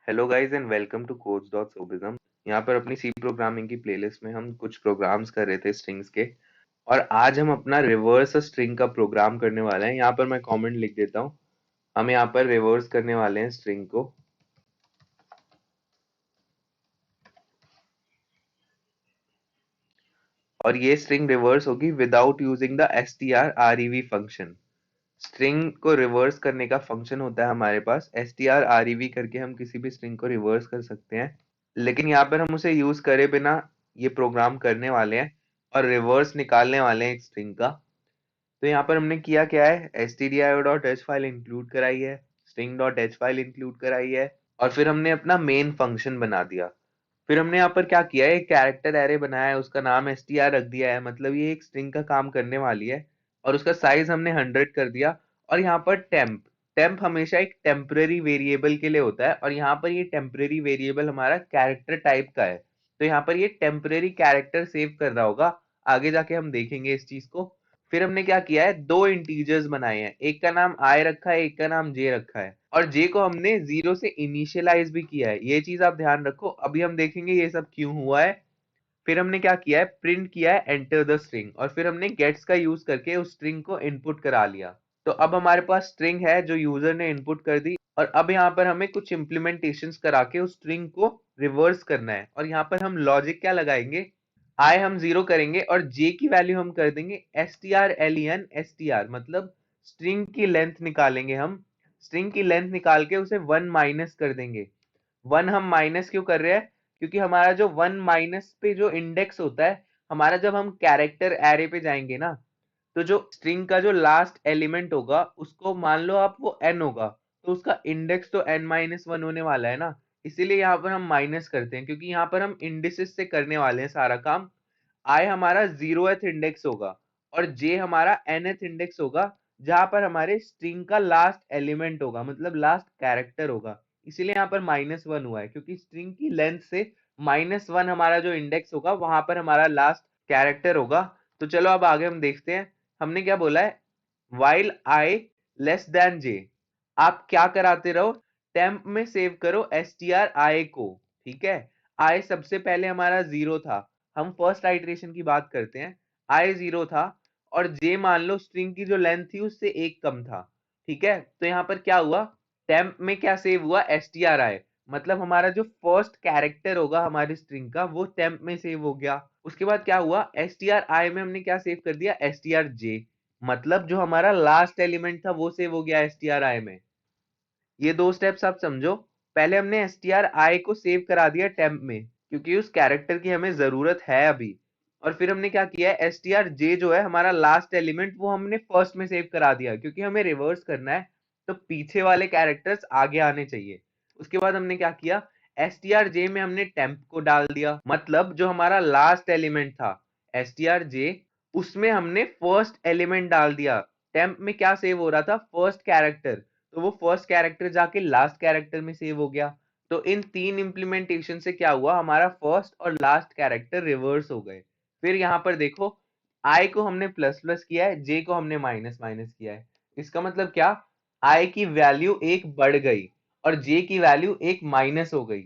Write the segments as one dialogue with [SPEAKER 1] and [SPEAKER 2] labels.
[SPEAKER 1] Hello guys and welcome to coach.sobism। यहाँ पर अपनी सी प्रोग्रामिंग की प्लेलिस्ट में हम कुछ प्रोग्राम्स कर रहे थे स्ट्रिंग्स के, और आज हम अपना रिवर्स स्ट्रिंग का प्रोग्राम करने वाले हैं। यहाँ पर मैं कमेंट लिख देता हूँ। हम यहाँ पर रिवर्स करने वाले हैं स्ट्रिंग को, और ये स्ट्रिंग रिवर्स होगी without using the strrev function. String को रिवर्स करने का फंक्शन होता है हमारे पास strrev करके हम किसी भी स्ट्रिंग को रिवर्स कर सकते हैं, लेकिन यहाँ पर हम उसे यूज करे बिना ये प्रोग्राम करने वाले हैं और रिवर्स निकालने वाले हैं एक स्ट्रिंग का। तो यहाँ पर हमने किया क्या है, stdio.h फाइल इंक्लूड कराई है, string.h फाइल इंक्लूड कराई है, और फिर हमने अपना मेन फंक्शन बना दिया। फिर हमने यहाँ पर क्या किया है, एक कैरेक्टर एरे बनाया है, उसका नाम str रख दिया है, मतलब ये एक स्ट्रिंग का काम करने वाली है, और उसका साइज हमने 100 कर दिया। और यहाँ पर टेम्प टेम्प हमेशा एक टेम्पररी वेरिएबल के लिए होता है, और यहाँ पर ये टेम्पररी वेरिएबल हमारा कैरेक्टर टाइप का है, तो यहाँ पर ये टेम्पररी कैरेक्टर सेव कर रहा होगा। आगे जाके हम देखेंगे इस चीज को। फिर हमने क्या किया है, दो इंटीजर्स बनाए हैं, एक का नाम i रखा है, एक का नाम j रखा है, और j को हमने 0 से इनिशियलाइज भी किया है। ये चीज आप ध्यान रखो, अभी हम देखेंगे ये सब क्यों हुआ है। फिर हमने क्या किया है, प्रिंट किया है एंटर द स्ट्रिंग, और फिर हमने गेट्स का यूज करके उस स्ट्रिंग को इनपुट करा लिया। तो अब हमारे पास स्ट्रिंग है जो यूजर ने इनपुट कर दी, और अब यहाँ पर हमें कुछ इम्प्लीमेंटेशंस करा के उस स्ट्रिंग को रिवर्स करना है। और यहाँ पर हम लॉजिक क्या लगाएंगे, i हम 0 करेंगे और j की वैल्यू हम कर देंगे strlen str, मतलब स्ट्रिंग की लेंथ निकालेंगे हम। स्ट्रिंग की लेंथ निकाल के उसे 1 माइनस कर देंगे। 1 हम माइनस क्यों कर रहे हैं, क्योंकि हमारा जो 1 माइनस पे जो इंडेक्स होता है हमारा, जब हम कैरेक्टर एरे पे जाएंगे ना, तो जो स्ट्रिंग का जो लास्ट एलिमेंट होगा उसको मान लो आप वो n होगा, तो उसका इंडेक्स तो n-1 होने वाला है ना। इसीलिए यहाँ पर हम माइनस करते हैं, क्योंकि यहाँ पर हम इंडिसेस से करने वाले हैं सारा काम। i हमारा 0th इंडेक्स होगा और j हमारा nth इंडेक्स होगा, जहां पर हमारे स्ट्रिंग का लास्ट एलिमेंट होगा, मतलब लास्ट कैरेक्टर होगा। इसीलिए यहाँ पर -1 हुआ है, क्योंकि स्ट्रिंग की लेंथ से -1 हमारा जो इंडेक्स होगा वहां पर हमारा लास्ट कैरेक्टर होगा। तो चलो अब आगे हम देखते हैं। हमने क्या बोला है, while i less than j, आप क्या कराते रहो, टेम्प में सेव करो stri को। ठीक है, i सबसे पहले हमारा 0 था, हम फर्स्ट आइटरेशन की बात करते हैं। i 0 था और j मान लो स्ट्रिंग की जो लेंथ थी उससे एक कम था। ठीक है, तो यहाँ पर क्या हुआ, टेम्प में क्या सेव हुआ, stri, मतलब हमारा जो फर्स्ट कैरेक्टर होगा हमारी स्ट्रिंग का वो टेम्प में सेव हो गया। उसके बाद क्या हुआ, stri में हमने क्या सेव कर दिया, strj, मतलब जो हमारा लास्ट एलिमेंट था वो सेव हो गया stri में। ये दो स्टेप्स आप समझो। पहले हमने stri को सेव करा दिया टेम्प में, क्योंकि उस कैरेक्टर की हमें जरूरत है अभी। और फिर हमने क्या किया है, strj जो है हमारा लास्ट एलिमेंट, वो हमने फर्स्ट में सेव करा दिया, क्योंकि हमें रिवर्स करना है तो पीछे वाले कैरेक्टर्स आगे आने चाहिए। उसके बाद हमने क्या किया, strj में हमने टेम्प को डाल दिया, मतलब जो हमारा लास्ट एलिमेंट था strj, उसमें हमने फर्स्ट एलिमेंट डाल दिया। टेम्प में क्या सेव हो रहा था, फर्स्ट कैरेक्टर, तो वो फर्स्ट कैरेक्टर जाके लास्ट कैरेक्टर में सेव हो गया। तो इन तीन इंप्लीमेंटेशन से क्या हुआ, हमारा फर्स्ट और लास्ट कैरेक्टर रिवर्स हो गए। फिर यहाँ पर देखो, i को हमने प्लस प्लस किया है, j को हमने माइनस माइनस किया है। इसका मतलब क्या, i की वैल्यू एक बढ़ गई और j की वैल्यू एक माइनस हो गई।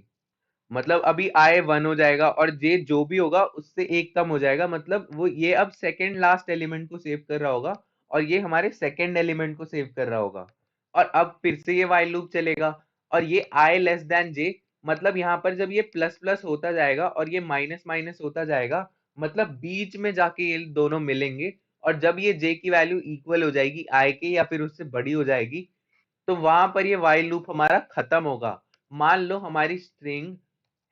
[SPEAKER 1] मतलब अभी i 1 हो जाएगा और j जो भी होगा उससे एक कम हो जाएगा, मतलब वो ये अब सेकेंड लास्ट एलिमेंट को सेव कर रहा होगा और ये हमारे सेकेंड एलिमेंट को सेव कर रहा होगा। और अब फिर से ये while लूप चलेगा, और ये i लेस देन j, मतलब यहाँ पर जब ये प्लस प्लस होता जाएगा और ये माइनस माइनस होता जाएगा, मतलब बीच में जाके ये दोनों मिलेंगे, और जब ये j की वैल्यू इक्वल हो जाएगी i के या फिर उससे बड़ी हो जाएगी, तो वहां पर ये while लूप हमारा खत्म होगा। मान लो हमारी स्ट्रिंग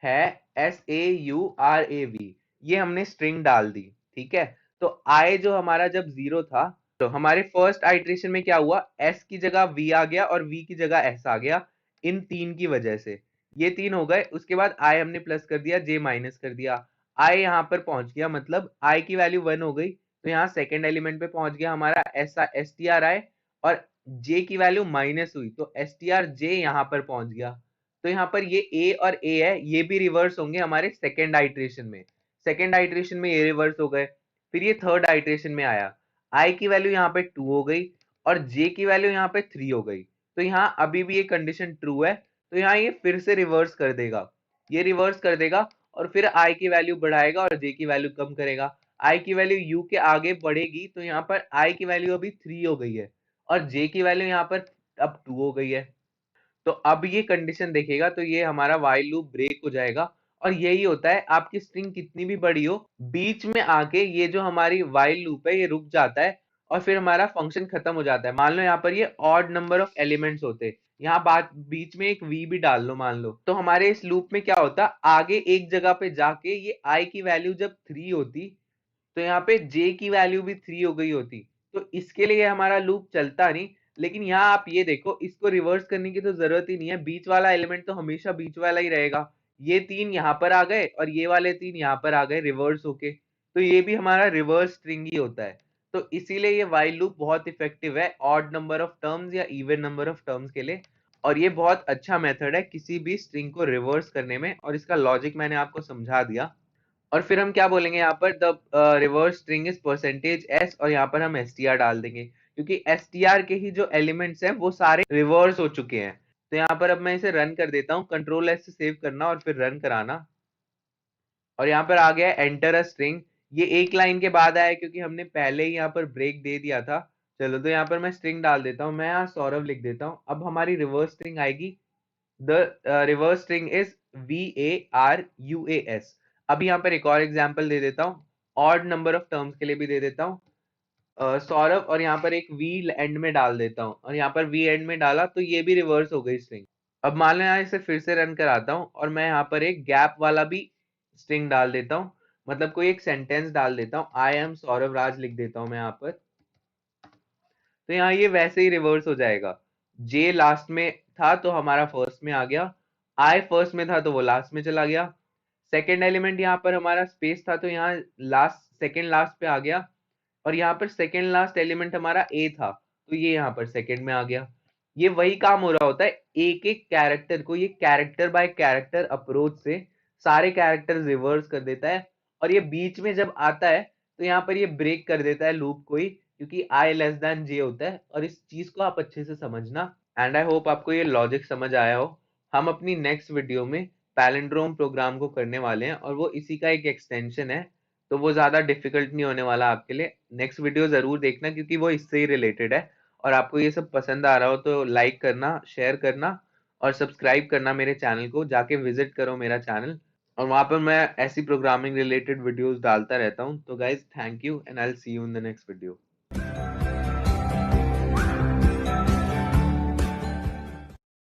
[SPEAKER 1] है SAURAV, ये हमने स्ट्रिंग डाल दी। ठीक है, तो i जो हमारा जब 0 था, तो हमारे फर्स्ट आइट्रेशन में क्या हुआ, s की जगह v आ गया और v की जगह s आ गया, इन तीन की वजह से ये तीन हो गए। उसके बाद i हमने प्लस कर दिया, j माइनस कर दिया, i यहाँ पर पहुंच गया, मतलब i की वैल्यू 1 हो गई, तो यहाँ सेकेंड एलिमेंट पे पहुंच गया हमारा stri, और j की वैल्यू माइनस हुई तो strj यहाँ पर पहुंच गया। तो यहाँ पर ये a और a है, ये भी रिवर्स होंगे हमारे सेकेंड आइट्रेशन में। सेकेंड आइट्रेशन में ये रिवर्स हो गए, फिर ये थर्ड आइट्रेशन में आया, i की वैल्यू यहाँ पे 2 हो गई और j की वैल्यू यहाँ पे 3 हो गई। तो यहाँ अभी भी ये कंडीशन ट्रू है, तो यहाँ ये फिर से रिवर्स कर देगा, ये रिवर्स कर देगा और फिर आई की वैल्यू बढ़ाएगा और जे की वैल्यू कम करेगा। आई की वैल्यू यू के आगे बढ़ेगी तो यहाँ पर आई की वैल्यू अभी 3 हो गई है और जे की वैल्यू यहाँ पर अब 2 हो गई है। तो अब ये कंडीशन देखेगा तो ये हमारा वाइल लूप ब्रेक हो जाएगा। और यही होता है, आपकी स्ट्रिंग कितनी भी बड़ी हो, बीच में आके ये जो हमारी वाइल लूप है ये रुक जाता है और फिर हमारा फंक्शन खत्म हो जाता है। मान लो यहाँ पर ये ऑड नंबर ऑफ एलिमेंट्स होते, यहाँ बात बीच में एक वी भी डाल लो मान लो, तो हमारे इस लूप में क्या होता, आगे एक जगह पे जाके ये आई की वैल्यू जब 3 होती तो यहाँ पे जे की वैल्यू भी 3 हो गई होती। तो इसके लिए हमारा लूप चलता नहीं। लेकिन यहाँ आप ये देखो, इसको रिवर्स करने की तो जरूरत ही नहीं है, बीच वाला एलिमेंट तो हमेशा बीच वाला ही रहेगा। ये 3 यहाँ पर आ गए और ये वाले 3 यहाँ पर आ गए रिवर्स होके, तो ये भी हमारा रिवर्स स्ट्रिंग ही होता है। तो इसीलिए ये वाइल लूप बहुत इफेक्टिव है ऑड नंबर ऑफ टर्म्स या इवन नंबर ऑफ टर्म्स के लिए। और ये बहुत अच्छा मेथड है किसी भी स्ट्रिंग को रिवर्स करने में, और इसका लॉजिक मैंने आपको समझा दिया। और फिर हम क्या बोलेंगे यहाँ पर, the reverse string is percentage S, और यहाँ पर हम एस टी आर डाल देंगे क्योंकि एस टी आर के ही जो एलिमेंट्स हैं वो सारे रिवर्स हो चुके हैं। तो यहाँ पर अब मैं इसे रन कर देता हूँ, कंट्रोल एस से सेव करना और फिर रन कराना। और यहाँ पर आ गया एंटर अ स्ट्रिंग, ये एक लाइन के बाद आया क्योंकि हमने पहले ही यहाँ पर ब्रेक दे दिया था। चलो तो यहाँ पर मैं स्ट्रिंग डाल देता हूँ, मैं यहाँ सौरभ लिख देता हूँ। अब हमारी रिवर्स स्ट्रिंग आएगी, the reverse string is VARUAS। अब यहाँ पर एक और एग्जांपल दे देता हूँ, ऑड नंबर ऑफ टर्म्स के लिए भी दे देता हूँ, सौरभ, और यहाँ पर एक वी एंड में डाल देता हूँ और यहाँ पर वी एंड में डाला तो ये भी रिवर्स हो गई स्ट्रिंग। अब मान लो यहाँ इसे फिर से रन कराता हूँ और मैं यहाँ पर एक गैप वाला भी स्ट्रिंग डाल देता हूँ, मतलब कोई एक सेंटेंस डाल देता हूँ, आई एम सौरभ राज लिख देता हूँ मैं यहाँ पर। तो यहाँ ये वैसे ही रिवर्स हो जाएगा, जे लास्ट में था तो हमारा फर्स्ट में आ गया, आई फर्स्ट में था तो वो लास्ट में चला गया, सेकेंड एलिमेंट यहाँ पर हमारा स्पेस था तो यहाँ लास्ट सेकेंड लास्ट पे आ गया, और यहाँ पर सेकेंड लास्ट एलिमेंट हमारा ए था तो ये यहाँ पर सेकेंड में आ गया। ये वही काम हो रहा होता है, एक एक कैरेक्टर को ये कैरेक्टर बाय कैरेक्टर अप्रोच से सारे कैरेक्टर रिवर्स कर देता है। और ये बीच में जब आता है तो यहाँ पर ये ब्रेक कर देता है लूप को ही, क्योंकि आई लेस देन जे होता है। और इस चीज को आप अच्छे से समझना, एंड आई होप आपको ये लॉजिक समझ आया हो। हम अपनी नेक्स्ट वीडियो में पैलिंड्रोम प्रोग्राम को करने वाले हैं और वो इसी का एक एक्सटेंशन है, तो वो ज्यादा डिफिकल्ट नहीं होने वाला आपके लिए। नेक्स्ट वीडियो जरूर देखना क्योंकि वो इससे ही रिलेटेड है। और आपको ये सब पसंद आ रहा हो तो लाइक करना, शेयर करना और सब्सक्राइब करना मेरे चैनल को, जाके विजिट करो मेरा चैनल, और वहां पर मैं ऐसी प्रोग्रामिंग रिलेटेड वीडियोस डालता रहता हूँ। तो guys thank you and I will see you in the next video.